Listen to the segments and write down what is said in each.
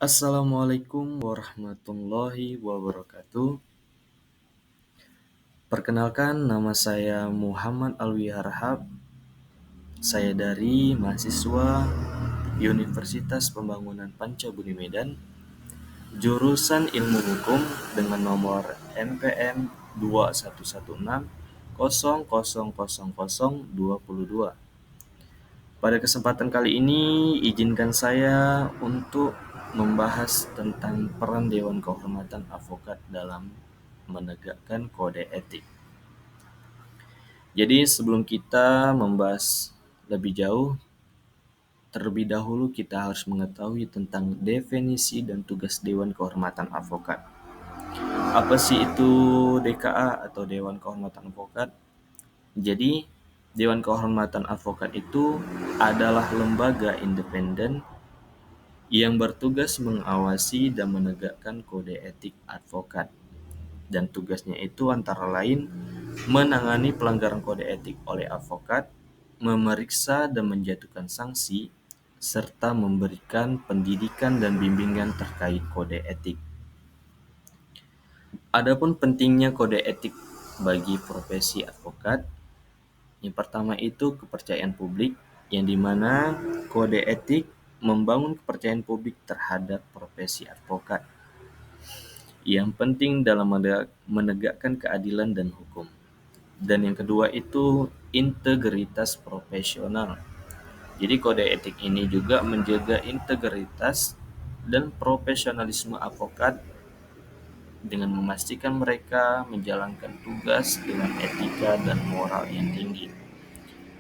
Assalamualaikum warahmatullahi wabarakatuh. Perkenalkan, nama saya Muhammad Alwi Harahap. Saya dari mahasiswa Universitas Pembangunan Pancabudi Medan, jurusan Ilmu Hukum dengan nomor NPM 2116000022. Pada kesempatan kali ini, izinkan saya untuk membahas tentang peran Dewan Kehormatan Advokat dalam menegakkan kode etik. Jadi sebelum kita membahas lebih jauh, terlebih dahulu kita harus mengetahui tentang definisi dan tugas Dewan Kehormatan Advokat. Apa sih itu DKA atau Dewan Kehormatan Advokat? Jadi, Dewan Kehormatan Advokat itu adalah lembaga independen yang bertugas mengawasi dan menegakkan kode etik advokat. Dan tugasnya itu antara lain menangani pelanggaran kode etik oleh advokat, memeriksa dan menjatuhkan sanksi, serta memberikan pendidikan dan bimbingan terkait kode etik. Adapun pentingnya kode etik bagi profesi advokat, yang pertama itu kepercayaan publik, yang dimana kode etik membangun kepercayaan publik terhadap profesi advokat. Yang penting dalam menegakkan keadilan dan hukum. Dan yang kedua itu integritas profesional. Jadi kode etik ini juga menjaga integritas dan profesionalisme advokat dengan memastikan mereka menjalankan tugas dengan etika dan moral yang tinggi.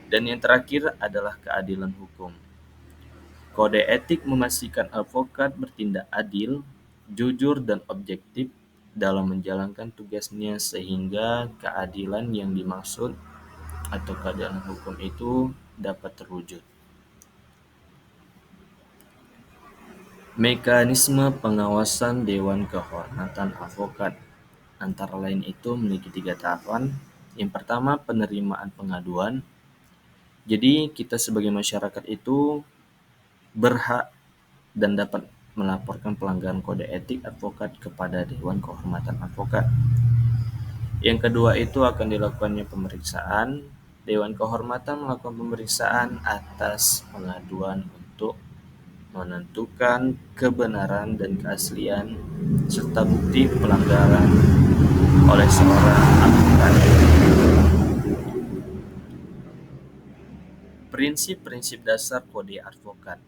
Dan yang terakhir adalah keadilan hukum. Kode etik memastikan advokat bertindak adil, jujur, dan objektif dalam menjalankan tugasnya sehingga keadilan yang dimaksud atau keadilan hukum itu dapat terwujud. Mekanisme pengawasan Dewan Kehormatan Advokat antara lain itu memiliki 3 tahapan. Yang pertama, penerimaan pengaduan. Jadi kita sebagai masyarakat itu berhak dan dapat melaporkan pelanggaran kode etik advokat kepada Dewan Kehormatan Advokat. Yang kedua itu akan dilakukannya pemeriksaan. Dewan Kehormatan melakukan pemeriksaan atas pengaduan untuk menentukan kebenaran dan keaslian serta bukti pelanggaran oleh seorang advokat. Prinsip-prinsip dasar kode advokat.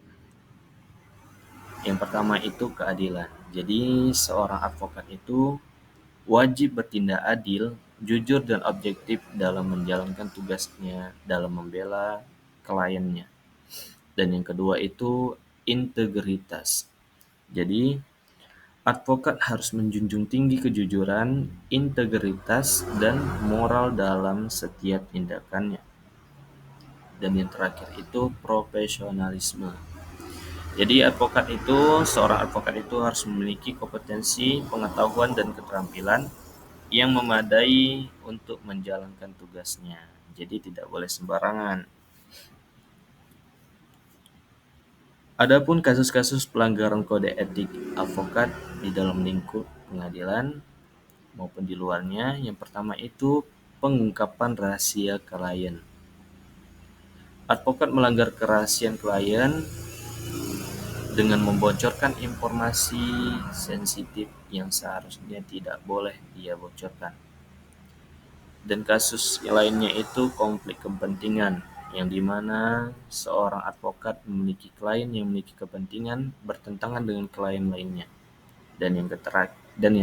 Yang pertama itu keadilan. Jadi seorang advokat itu wajib bertindak adil, jujur, dan objektif dalam menjalankan tugasnya dalam membela kliennya. Dan yang kedua itu integritas. Jadi advokat harus menjunjung tinggi kejujuran, integritas, dan moral dalam setiap tindakannya. Dan yang terakhir itu profesionalisme. Jadi seorang advokat itu harus memiliki kompetensi, pengetahuan, dan keterampilan yang memadai untuk menjalankan tugasnya. Jadi tidak boleh sembarangan. Adapun kasus-kasus pelanggaran kode etik advokat di dalam lingkup pengadilan maupun di luarnya, yang pertama itu pengungkapan rahasia klien. Advokat melanggar kerahasiaan klien dengan membocorkan informasi sensitif yang seharusnya tidak boleh dia bocorkan. Dan kasus yang lainnya itu konflik kepentingan, yang dimana seorang advokat memiliki klien yang memiliki kepentingan bertentangan dengan klien lainnya. Dan yang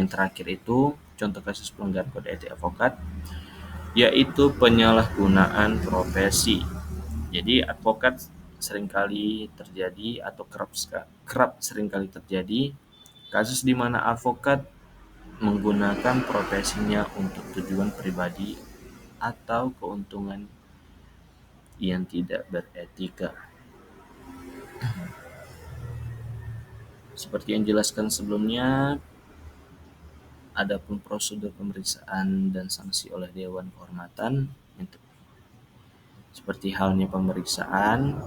terakhir itu contoh kasus pelanggaran kode etik advokat, yaitu penyalahgunaan profesi. Jadi advokat seringkali terjadi atau kerap seringkali terjadi kasus di mana advokat menggunakan profesinya untuk tujuan pribadi atau keuntungan yang tidak beretika. Seperti yang jelaskan sebelumnya, adapun prosedur pemeriksaan dan sanksi oleh Dewan Kehormatan seperti halnya pemeriksaan,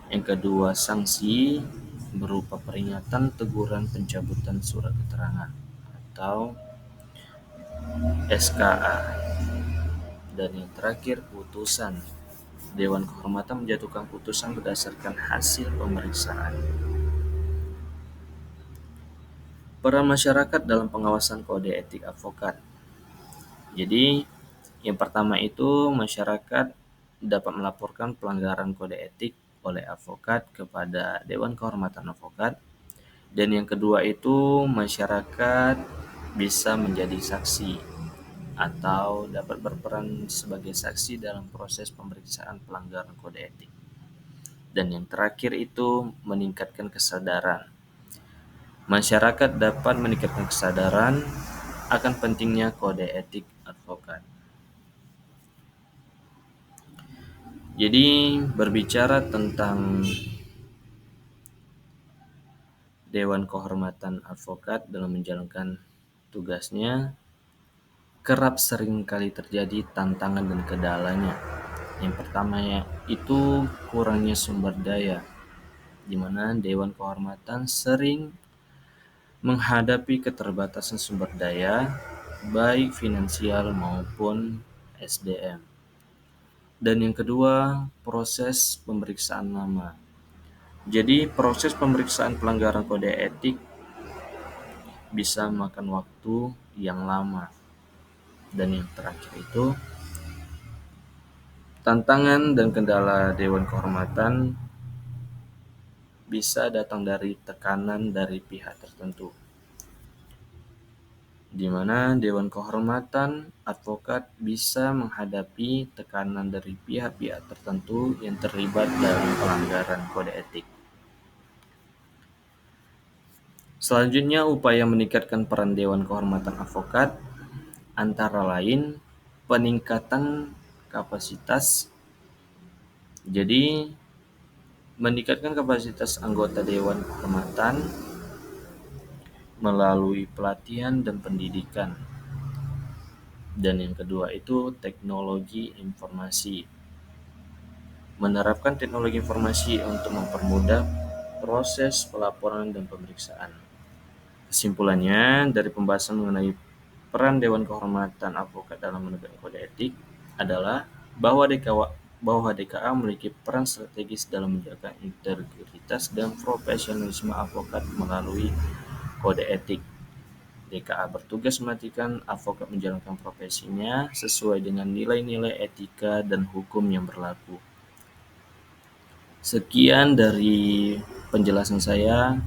yang kedua sanksi, berupa peringatan, teguran, pencabutan surat keterangan atau SKA. Dan yang terakhir, putusan. Dewan Kehormatan menjatuhkan putusan berdasarkan hasil pemeriksaan. Peran masyarakat dalam pengawasan kode etik advokat. Jadi, yang pertama itu masyarakat dapat melaporkan pelanggaran kode etik oleh advokat kepada Dewan Kehormatan Advokat. Dan yang kedua itu masyarakat bisa menjadi saksi atau dapat berperan sebagai saksi dalam proses pemeriksaan pelanggaran kode etik. Dan yang terakhir itu meningkatkan kesadaran. Masyarakat dapat meningkatkan kesadaran akan pentingnya kode etik advokat. Jadi berbicara tentang Dewan Kehormatan Advokat dalam menjalankan tugasnya, kerap sering kali terjadi tantangan dan kendalanya. Yang pertama itu kurangnya sumber daya, di mana Dewan Kehormatan sering menghadapi keterbatasan sumber daya, baik finansial maupun SDM. Dan yang kedua, proses pemeriksaan lama. Jadi proses pemeriksaan pelanggaran kode etik bisa memakan waktu yang lama. Dan yang terakhir itu, tantangan dan kendala Dewan Kehormatan bisa datang dari tekanan dari pihak tertentu, di mana Dewan Kehormatan Advokat bisa menghadapi tekanan dari pihak-pihak tertentu yang terlibat dalam pelanggaran kode etik. Selanjutnya, upaya meningkatkan peran Dewan Kehormatan Advokat antara lain peningkatan kapasitas. Jadi, meningkatkan kapasitas anggota Dewan Kehormatan melalui pelatihan dan pendidikan. Dan yang kedua itu teknologi informasi. Menerapkan teknologi informasi untuk mempermudah proses pelaporan dan pemeriksaan. Kesimpulannya, dari pembahasan mengenai peran Dewan Kehormatan Advokat dalam menegakkan kode etik adalah bahwa DKA memiliki peran strategis dalam menjaga integritas dan profesionalisme advokat melalui kode etik. DKA bertugas memastikan advokat menjalankan profesinya sesuai dengan nilai-nilai etika dan hukum yang berlaku. Sekian dari penjelasan saya.